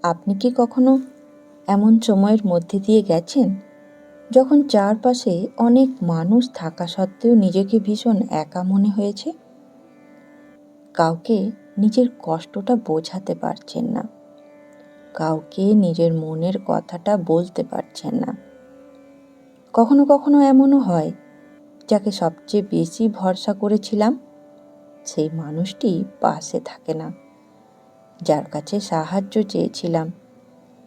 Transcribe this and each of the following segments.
আপনি কি কখনো এমন সময়ের মধ্যে দিয়ে গেছেন যখন চারপাশে অনেক মানুষ থাকা সত্ত্বেও নিজেকে ভীষণ একা মনে হয়েছে? কাউকে নিজের কষ্টটা বোঝাতে পারছেন না, কাউকে নিজের মনের কথাটা বলতে পারছেন না। কখনো কখনো এমনও হয়, যাকে সবচেয়ে বেশি ভরসা করেছিলাম সেই মানুষটি পাশে থাকে না। যার কাছে সাহায্য চেয়েছিলাম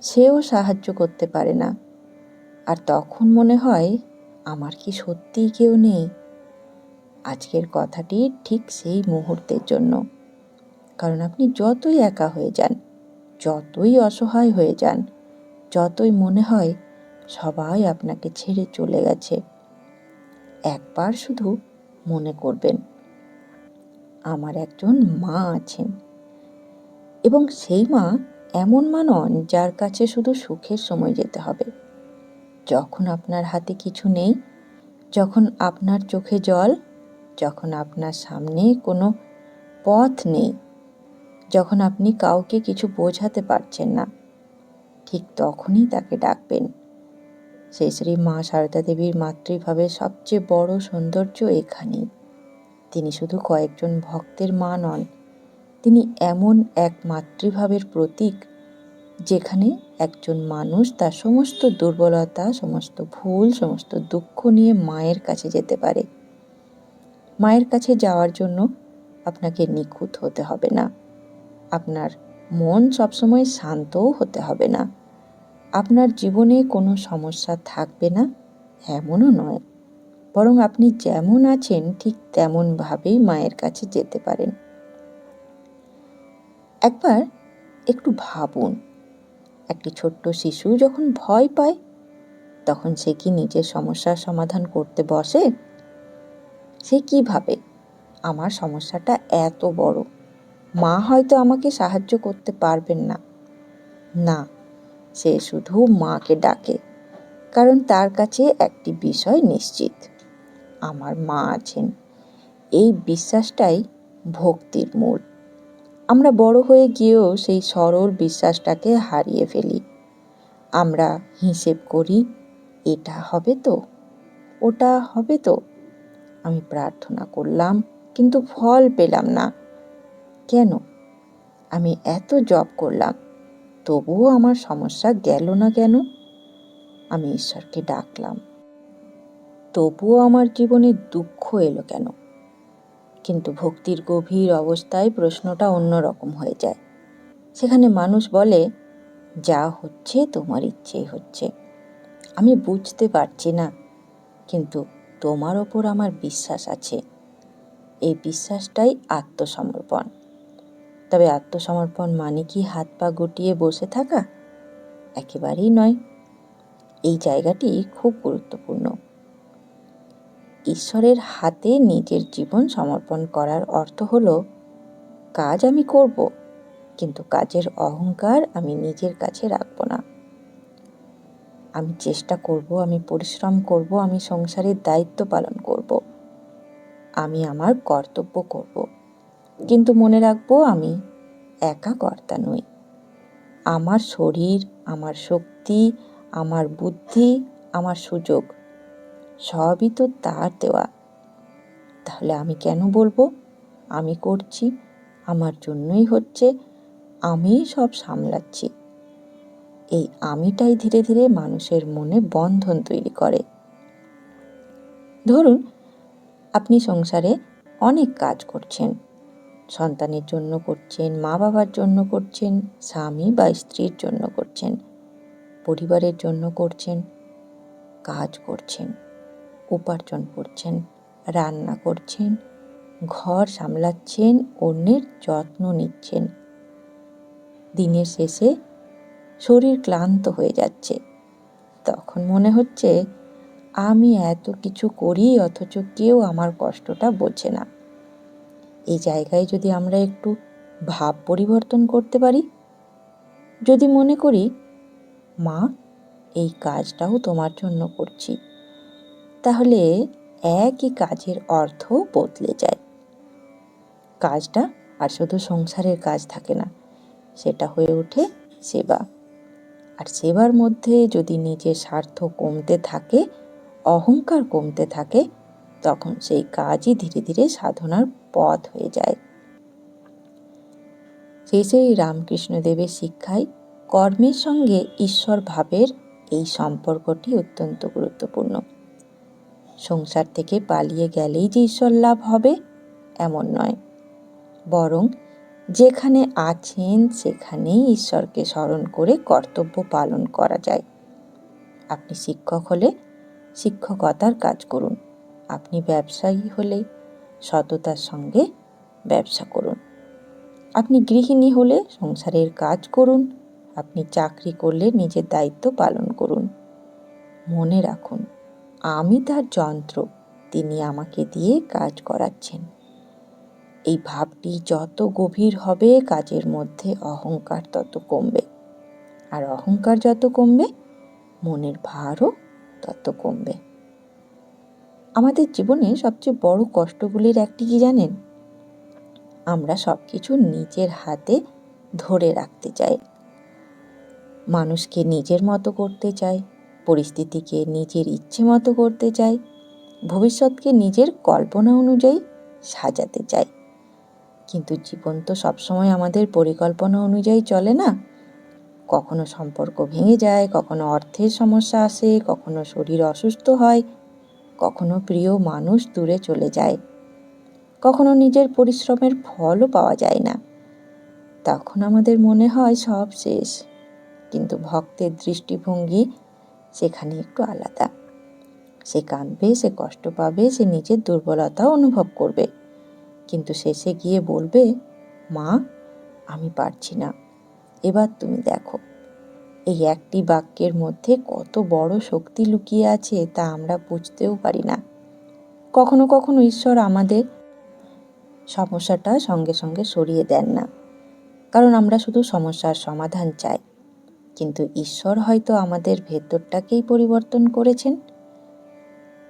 সেও সাহায্য করতে পারে না। আর তখন মনে হয়, আমার কি সত্যিই কেউ নেই? আজকের কথাটি ঠিক সেই মুহূর্তের জন্য। কারণ আপনি যতই একা হয়ে যান, যতই অসহায় হয়ে যান, যতই মনে হয় সবাই আপনাকে ছেড়ে চলে গেছে, একবার শুধু মনে করবেন, আমার একজন মা আছেন। এবং সেই মা এমন মা নন যার কাছে শুধু সুখের সময় যেতে হবে। যখন আপনার হাতে কিছু নেই, যখন আপনার চোখে জল, যখন আপনার সামনে কোনো পথ নেই, যখন আপনি কাউকে কিছু বোঝাতে পারছেন না, ঠিক তখনই তাকে ডাকবেন। সেই শ্রী মা সারদা দেবীর মাতৃভাবের সবচেয়ে বড় সৌন্দর্য এখানেই। তিনি শুধু কয়েকজন ভক্তের মা নন, তিনি এমন এক মাতৃভাবের প্রতীক যেখানে একজন মানুষ তার সমস্ত দুর্বলতা, সমস্ত ভুল, সমস্ত দুঃখ নিয়ে মায়ের কাছে যেতে পারে। মায়ের কাছে যাওয়ার জন্য আপনাকে নিখুঁত হতে হবে না, আপনার মন সবসময় শান্তও হতে হবে না, আপনার জীবনে কোনো সমস্যা থাকবে না এমনও নয়, বরং আপনি যেমন আছেন ঠিক তেমনভাবেই মায়ের কাছে যেতে পারেন। একবার একটু ভাবুন, একটি ছোট্ট শিশু যখন ভয় পায় তখন সে কি নিজের সমস্যার সমাধান করতে বসে? সে কি ভাবে, আমার সমস্যাটা এত বড়, মা হয়তো আমাকে সাহায্য করতে পারবেন না। না, সে শুধু মাকে ডাকে, কারণ তার কাছে একটি বিষয় নিশ্চিত, আমার মা আছেন। এই বিশ্বাসটাই ভক্তির মূল। আমরা বড় হয়ে গিয়েও সেই সরল বিশ্বাসটাকে হারিয়ে ফেলি। আমরা হিসেব করি, এটা হবে তো, ওটা হবে তো, আমি প্রার্থনা করলাম কিন্তু ফল পেলাম না, কেন? আমি এত জপ করলাম, তবুও আমার সমস্যা গেল না কেন? আমি ঈশ্বরকে ডাকলাম, তবুও আমার জীবনে দুঃখ এলো কেন? কিন্তু ভক্তির গভীর অবস্থায় প্রশ্নটা অন্যরকম হয়ে যায়। সেখানে মানুষ বলে, যা হচ্ছে তোমার ইচ্ছেই হচ্ছে, আমি বুঝতে পারছি না, কিন্তু তোমার ওপর আমার বিশ্বাস আছে। এই বিশ্বাসটাই আত্মসমর্পণ। তবে আত্মসমর্পণ মানে কি হাত পা গুটিয়ে বসে থাকা? একেবারেই নয়। এই জায়গাটি খুব গুরুত্বপূর্ণ। ঈশ্বরের হাতে নিজের জীবন সমর্পণ করার অর্থ হলো, কাজ আমি করব, কিন্তু কাজের অহংকার আমি নিজের কাছে রাখব না। আমি চেষ্টা করব, আমি পরিশ্রম করব, আমি সংসারের দায়িত্ব পালন করব, আমি আমার কর্তব্য করব, কিন্তু মনে রাখব আমি একা কর্তা নই। আমার শরীর, আমার শক্তি, আমার বুদ্ধি, আমার সুযোগ সবই তো তার দেওয়া। তাহলে আমি কেন বলবো আমি করছি, আমার জন্যই হচ্ছে, আমিই সব সামলাচ্ছি? এই আমিটাই ধীরে ধীরে মানুষের মনে বন্ধন তৈরি করে। ধরুন, আপনি সংসারে অনেক কাজ করছেন, সন্তানের জন্য করছেন, মা বাবার জন্য করছেন, স্বামী বা স্ত্রীর জন্য করছেন, পরিবারের জন্য করছেন, কাজ করছেন, উপার্জন করছেন, রান্না করছেন, ঘর সামলাচ্ছেন, অন্যের যত্ন নিচ্ছেন। দিনের শেষে শরীর ক্লান্ত হয়ে যাচ্ছে, তখন মনে হচ্ছে আমি এত কিছু করি অথচ কেউ আমার কষ্টটা বোঝে না। এই জায়গায় যদি আমরা একটু ভাব পরিবর্তন করতে পারি, যদি মনে করি, মা, এই কাজটাও তোমার জন্য করছি, তাহলে একই কাজের অর্থ বদলে যায়। কাজটা আর শুধু সংসারের কাজ থাকে না, সেটা হয়ে ওঠে সেবা। আর সেবার মধ্যে যদি নিজের স্বার্থ কমতে থাকে, অহংকার কমতে থাকে, তখন সেই কাজই ধীরে ধীরে সাধনার পথ হয়ে যায়। সেই রামকৃষ্ণদেবের শিক্ষায় কর্মের সঙ্গে ঈশ্বর ভাবের এই সম্পর্কটি অত্যন্ত গুরুত্বপূর্ণ। সংসার থেকে পালিয়ে গেলেই যে ঈশ্বর লাভ হবে এমন নয়, বরং যেখানে আছেন সেখানেই ঈশ্বরকে স্মরণ করে কর্তব্য পালন করা যায়। আপনি শিক্ষক হলে শিক্ষকতার কাজ করুন, আপনি ব্যবসায়ী হলে সততার সঙ্গে ব্যবসা করুন, আপনি গৃহিণী হলে সংসারের কাজ করুন, আপনি চাকরি করলে নিজের দায়িত্ব পালন করুন। মনে রাখুন, আমি তার যন্ত্র, তিনি আমাকে দিয়ে কাজ করাচ্ছেন। এই ভাবটি যত গভীর হবে, কাজের মধ্যে অহংকার তত কমবে, আর অহংকার যত কমবে, মনের ভারও তত কমবে। আমাদের জীবনে সবচেয়ে বড় কষ্টগুলির একটি কি জানেন? আমরা সব কিছু নিজের হাতে ধরে রাখতে চাই, মানুষকে নিজের মতো করতে চাই, পরিস্থিতিকে নিজের ইচ্ছে মতো করতে চাই, ভবিষ্যৎকে নিজের কল্পনা অনুযায়ী সাজাতে চাই। কিন্তু জীবন তো সবসময় আমাদের পরিকল্পনা অনুযায়ী চলে না। কখনো সম্পর্ক ভেঙে যায়, কখনো অর্থের সমস্যা আসে, কখনো শরীর অসুস্থ হয়, কখনো প্রিয় মানুষ দূরে চলে যায়, কখনো নিজের পরিশ্রমের ফলও পাওয়া যায় না। তখন আমাদের মনে হয় সব শেষ। কিন্তু ভক্তের দৃষ্টিভঙ্গি সেখানে একটু আলাদা। সে কাঁদবে, সে কষ্ট পাবে, সে নিজের দুর্বলতাও অনুভব করবে, কিন্তু শেষে গিয়ে বলবে, মা, আমি পারছি না, এবার তুমি দেখো। এই একটি বাক্যের মধ্যে কত বড় শক্তি লুকিয়ে আছে তা আমরা বুঝতেও পারি না। কখনো কখনো ঈশ্বর আমাদের সমস্যাটা সঙ্গে সঙ্গে সরিয়ে দেন না, কারণ আমরা শুধু সমস্যার সমাধান চাই। কিন্তু ঈশ্বর হয়তো আমাদের ভেতরটাকেই পরিবর্তন করেছেন।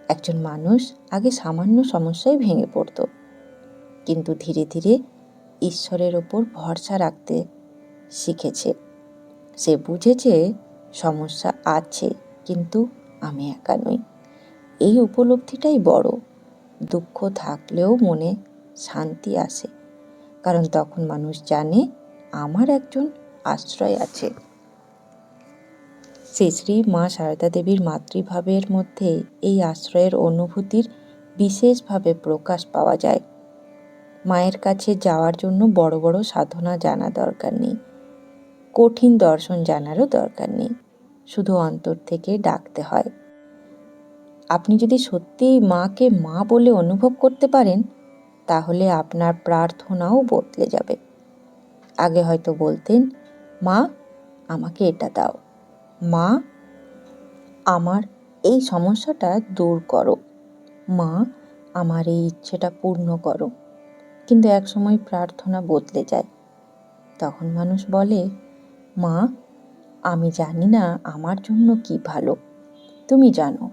একজন মানুষ আগে সামান্য সমস্যায় ভেঙে পড়ত, কিন্তু ধীরে ধীরে ঈশ্বরের ওপর ভরসা রাখতে শিখেছে। সে বুঝেছে সমস্যা আছে, কিন্তু আমি একা নই। এই উপলব্ধিটাই বড়। দুঃখ থাকলেও মনে শান্তি আসে, কারণ তখন মানুষ জানে আমার একজন আশ্রয় আছে। শ্রী শ্রী মা সারদা দেবীর মাতৃভাবের মধ্যে এই আশ্রয়ের অনুভূতির বিশেষভাবে প্রকাশ পাওয়া যায়। মায়ের কাছে যাওয়ার জন্য বড় বড় সাধনা জানা দরকার নেই, কঠিন দর্শন জানারও দরকার নেই, শুধু অন্তর থেকে ডাকতে হয়। আপনি যদি সত্যিই মাকে মা বলে অনুভব করতে পারেন, তাহলে আপনার প্রার্থনাও বদলে যাবে। আগে হয়তো বলতেন, মা, আমাকে এটা দাও, মা, আমার এই সমস্যাটা দূর করো, মা, আমার এই ইচ্ছেটা পূর্ণ করো। কিন্তু একসময় প্রার্থনা বদলে যায়। তখন মানুষ বলে, মা, আমি জানি না আমার জন্য কি ভালো, তুমি জানো,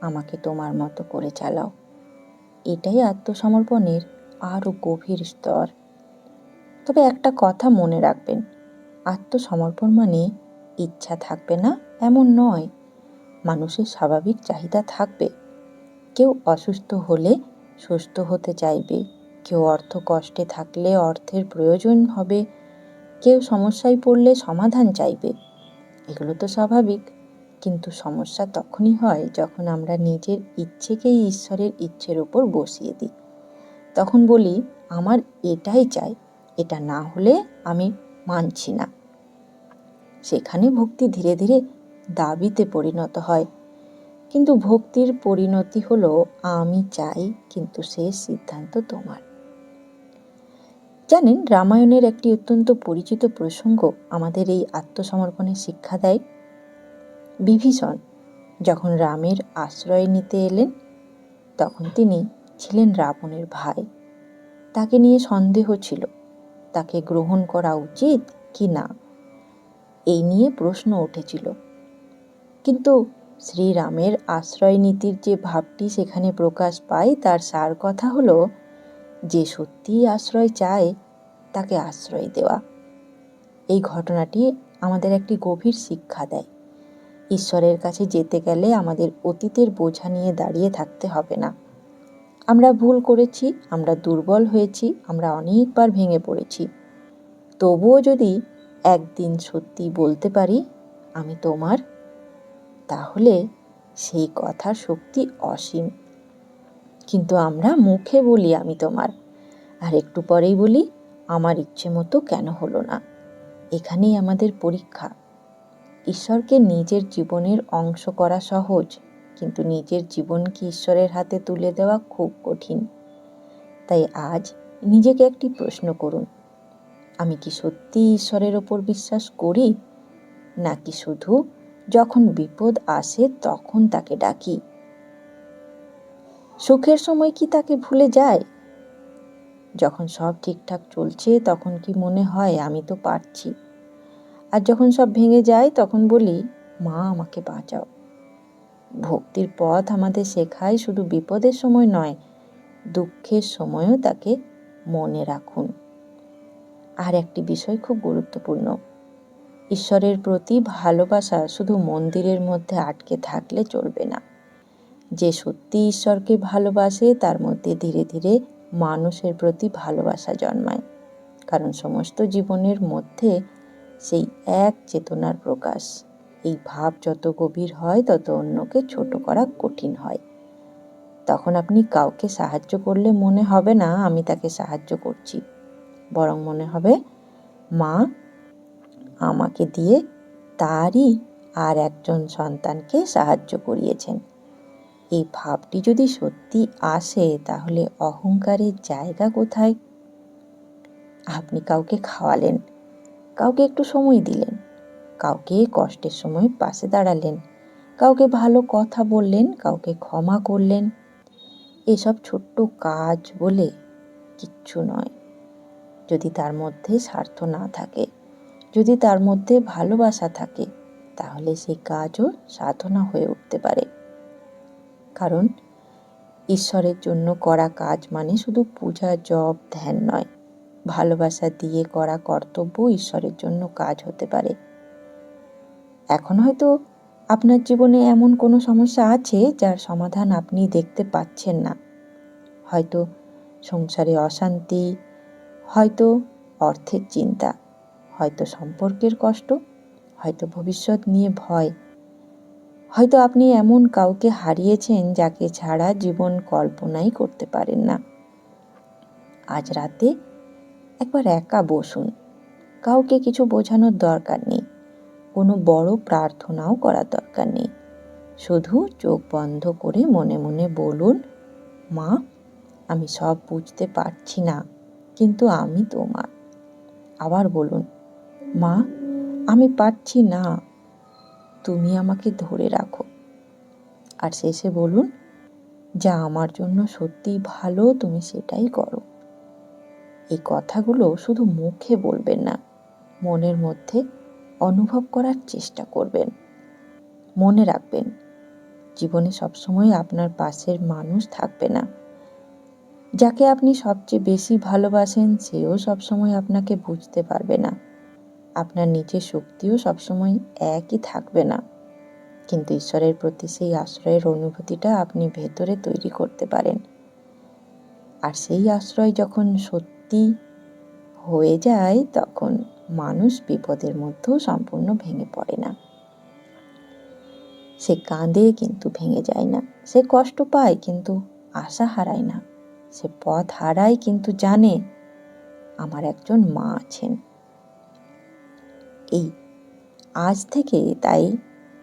আমাকে তোমার মতো করে চালাও। এটাই আত্মসমর্পণের আরও গভীর স্তর। তবে একটা কথা মনে রাখবেন, আত্মসমর্পণ মানে ইচ্ছা থাকবে না এমন নয়। মানুষের স্বাভাবিক চাহিদা থাকবে। কেউ অসুস্থ হলে সুস্থ হতে চাইবে, কেউ অর্থ কষ্টে থাকলে অর্থের প্রয়োজন হবে, কেউ সমস্যায় পড়লে সমাধান চাইবে। এগুলো তো স্বাভাবিক। কিন্তু সমস্যা তখনই হয় যখন আমরা নিজের ইচ্ছেকেই ঈশ্বরের ইচ্ছের ওপর বসিয়ে দিই। তখন বলি, আমার এটাই চাই, এটা না হলে আমি মানছি না। সেখানে ভক্তি ধীরে ধীরে দাবিতে পরিণত হয়। কিন্তু ভক্তির পরিণতি হলো আমি চাই, কিন্তু শেষ সিদ্ধান্ত তোমার। জানেন, রামায়ণের একটি অত্যন্ত পরিচিত প্রসঙ্গ আমাদের এই আত্মসমর্পণের শিক্ষা দেয়। বিভীষণ যখন রামের আশ্রয় নিতে এলেন, তখন তিনি ছিলেন রাবণের ভাই। তাকে নিয়ে সন্দেহ ছিল, তাকে গ্রহণ করা উচিত কি না, এই নিয়ে প্রশ্ন উঠেছিল। কিন্তু শ্রীরামের আশ্রয় নীতির যে ভাবটি সেখানে প্রকাশ পায়, তার সার কথা হলো, যে সত্যিই আশ্রয় চায় তাকে আশ্রয় দেওয়া। এই ঘটনাটি আমাদের একটি গভীর শিক্ষা দেয়। ঈশ্বরের কাছে যেতে গেলে আমাদের অতীতের বোঝা নিয়ে দাঁড়িয়ে থাকতে হবে না। আমরা ভুল করেছি, আমরা দুর্বল হয়েছি, আমরা অনেকবার ভেঙে পড়েছি। তবুও যদি একদিন সত্যি বলতে পারি আমি তোমার, তাহলে সেই কথার শক্তি অসীম। কিন্তু আমরা মুখে বলি আমি তোমার, আর একটু পরেই বলি আমার ইচ্ছে মতো কেন হলো না। এখানেই আমাদের পরীক্ষা। ঈশ্বরকে নিজের জীবনের অংশ করা সহজ, কিন্তু নিজের জীবনকে ঈশ্বরের হাতে তুলে দেওয়া খুব কঠিন। তাই আজ নিজেকে একটি প্রশ্ন করুন, আমি কি সত্যি ঈশ্বরের ওপর বিশ্বাস করি, নাকি শুধু যখন বিপদ আসে তখন তাকে ডাকি? সুখের সময় কি তাকে ভুলে যায়? যখন সব ঠিকঠাক চলছে তখন কি মনে হয় আমি তো পারছি? আর যখন সব ভেঙে যায় তখন বলি মা আমাকে বাঁচাও। ভক্তির পথ আমাদের শেখায় শুধু বিপদের সময় নয়, দুঃখের সময়ও তাকে মনে রাখুন। আর একটি বিষয় খুব গুরুত্বপূর্ণ, ঈশ্বরের প্রতি ভালোবাসা শুধু মন্দিরের মধ্যে আটকে থাকলে চলবে না। যে সত্যি ঈশ্বরকে ভালোবাসে তার মধ্যে ধীরে ধীরে মানুষের প্রতি ভালোবাসা জন্মায়, কারণ সমস্ত জীবনের মধ্যে সেই এক চেতনার প্রকাশ। এই ভাব যত গভীর হয় তত অন্যকে ছোট করা কঠিন হয়। তখন আপনি কাউকে সাহায্য করলে মনে হবে না আমি তাকে সাহায্য করছি, বরং মনে হবে মা আমাকে দিয়ে তারই আর একজন সন্তানকে সাহায্য করিয়েছেন। এই ভাবটি যদি সত্যি আসে তাহলে অহংকারের জায়গা কোথায়? আপনি কাউকে খাওয়ালেন, কাউকে একটু সময় দিলেন, কাউকে কষ্টের সময় পাশে দাঁড়ালেন, কাউকে ভালো কথা বললেন, কাউকে ক্ষমা করলেন। এসব ছোট্ট কাজ বলে কিচ্ছু নয় যদি তার মধ্যে স্বার্থ না থাকে, যদি তার মধ্যে ভালোবাসা থাকে, তাহলে সেই কাজও সাধনা হয়ে উঠতে পারে। কারণ ঈশ্বরের জন্য করা কাজ মানে শুধু পূজা, জপ, ধ্যান নয়। ভালোবাসা দিয়ে করা কর্তব্য ঈশ্বরের জন্য কাজ হতে পারে। এখন হয়তো আপনার জীবনে এমন কোনো সমস্যা আছে যার সমাধান আপনি দেখতে পাচ্ছেন না। হয়তো সংসারে অশান্তি, হয়তো অর্থের চিন্তা, হয়তো সম্পর্কের কষ্ট, হয়তো ভবিষ্যৎ নিয়ে ভয়, হয়তো আপনি এমন কাউকে হারিয়েছেন যাকে ছাড়া জীবন কল্পনাই করতে পারেন না। আজ রাতে একবার একা বসুন, কাউকে কিছু বোঝানোর দরকার নেই, কোনো বড় প্রার্থনাও করার দরকার নেই। শুধু চোখ বন্ধ করে মনে মনে বলুন, মা আমি সব বুঝতে পারছি না, কিন্তু আমি তোমার। আবার বলুন, মা আমি পারছি না, তুমি আমাকে ধরে রাখো। আর শেষে বলুন, যা আমার জন্য সত্যিই ভালো তুমি সেটাই করো। এই কথাগুলো শুধু মুখে বলবেন না, মনের মধ্যে অনুভব করার চেষ্টা করবেন। মনে রাখবেন, জীবনে সবসময় আপনার পাশের মানুষ থাকবে না। যাকে আপনি সবচেয়ে বেশি ভালোবাসেন সেও সবসময় আপনাকে বুঝতে পারবে না। আপনার নিজের শক্তিও সবসময় একই থাকবে না। কিন্তু ঈশ্বরের প্রতি সেই আশ্রয়ের অনুভূতিটা আপনি ভেতরে তৈরি করতে পারেন। আর সেই আশ্রয় যখন সত্যি হয়ে যায় তখন মানুষ বিপদের মধ্যেও সম্পূর্ণ ভেঙে পড়ে না। সে কাঁদে কিন্তু ভেঙে যায় না, সে কষ্ট পায় কিন্তু আশা হারায় না, সে পথ হারায় কিন্তু জানে আমার একজন মা আছেন। এই আজ থেকে তাই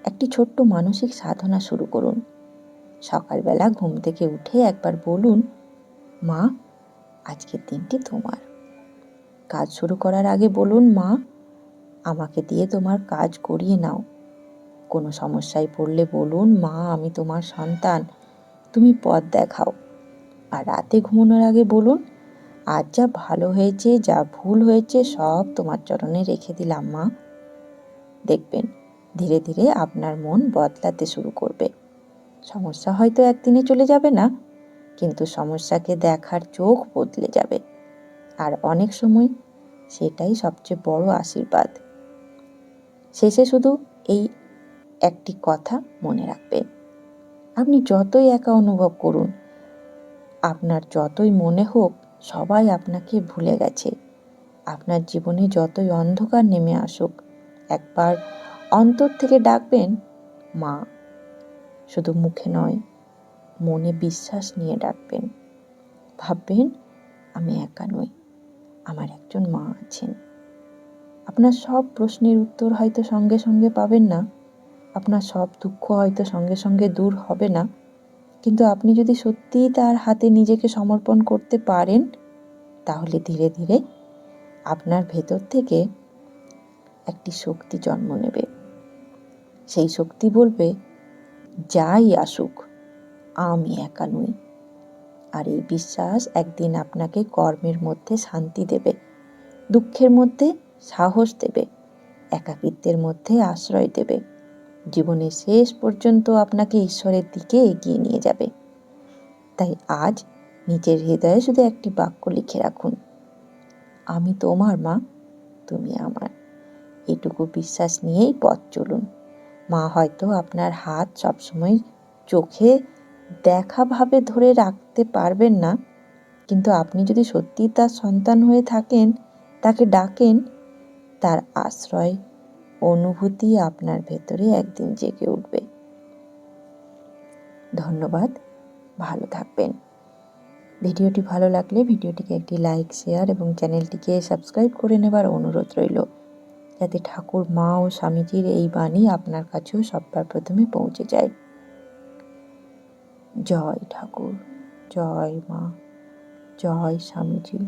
একটি ছোট্ট মানসিক সাধনা শুরু করুন। সকালবেলা ঘুম থেকে উঠে একবার বলুন, মা আজকের দিনটি তোমার। কাজ শুরু করার আগে বলুন, মা আমাকে দিয়ে তোমার কাজ করিয়ে নাও। কোনো সমস্যায় পড়লে বলুন, মা আমি তোমার সন্তান, তুমি পথ দেখাও। আর রাতে ঘুমানোর আগে বলুন, আজ যা ভালো হয়েছে, যা ভুল হয়েছে সব তোমার চরণে রেখে দিলাম মা। দেখবেন ধীরে ধীরে আপনার মন বদলাতে শুরু করবে। সমস্যা হয়তো একদিনে চলে যাবে না, কিন্তু সমস্যাকে দেখার চোখ বদলে যাবে। আর অনেক সময় সেটাই সবচেয়ে বড় আশীর্বাদ। শেষে শুধু এই একটি কথা মনে রাখবেন, আপনি যতই একা অনুভব করুন, আপনার যতই মনে হোক সবাই আপনাকে ভুলে গেছে, আপনার জীবনে যতই অন্ধকার নেমে আসুক, একবার অন্তর থেকে ডাকবেন মা। শুধু মুখে নয়, মনে বিশ্বাস নিয়ে ডাকবেন। ভাববেন আমি একা নই, আমার একজন মা আছেন। আপনার সব প্রশ্নের উত্তর হয়তো সঙ্গে সঙ্গে পাবেন না, আপনার সব দুঃখ হয়তো সঙ্গে সঙ্গে দূর হবে না, কিন্তু আপনি যদি সত্যিই তার হাতে নিজেকে সমর্পণ করতে পারেন, তাহলে ধীরে ধীরে আপনার ভেতর থেকে একটি শক্তি জন্ম নেবে। সেই শক্তি বলবে, যাই আসুক আমি একা নই। আর এই বিশ্বাস একদিন আপনাকে কর্মের মধ্যে শান্তি দেবে, দুঃখের মধ্যে সাহস দেবে, একাকিত্বের মধ্যে আশ্রয় দেবে, জীবনের শেষ পর্যন্ত আপনাকে ঈশ্বরের দিকে এগিয়ে নিয়ে যাবে। তাই আজ নিজের হৃদয়ে শুধু একটি বাক্য লিখে রাখুন, আমি তোমার মা, তুমি আমার। এটুকু বিশ্বাস নিয়েই পথ চলুন। মা হয়তো আপনার হাত সবসময় চোখে দেখাভাবে ধরে রাখতে পারবেন না, কিন্তু আপনি যদি সত্যিই তার সন্তান হয়ে থাকেন, তাকে ডাকেন, তার আশ্রয় অনুভূতি আপনার ভেতরে একদিন জেগে উঠবে। ধন্যবাদ, ভালো থাকবেন। ভিডিওটি ভালো লাগলে ভিডিওটিকে একটি লাইক, শেয়ার এবং চ্যানেলটিকে সাবস্ক্রাইব করে নেবার অনুরোধ রইল, যাতে ঠাকুর মা ও স্বামীজির এই বাণী আপনার কাছেও সবার প্রথমে পৌঁছে যায়। জয় ঠাকুর, জয় মা, জয় স্বামীজি।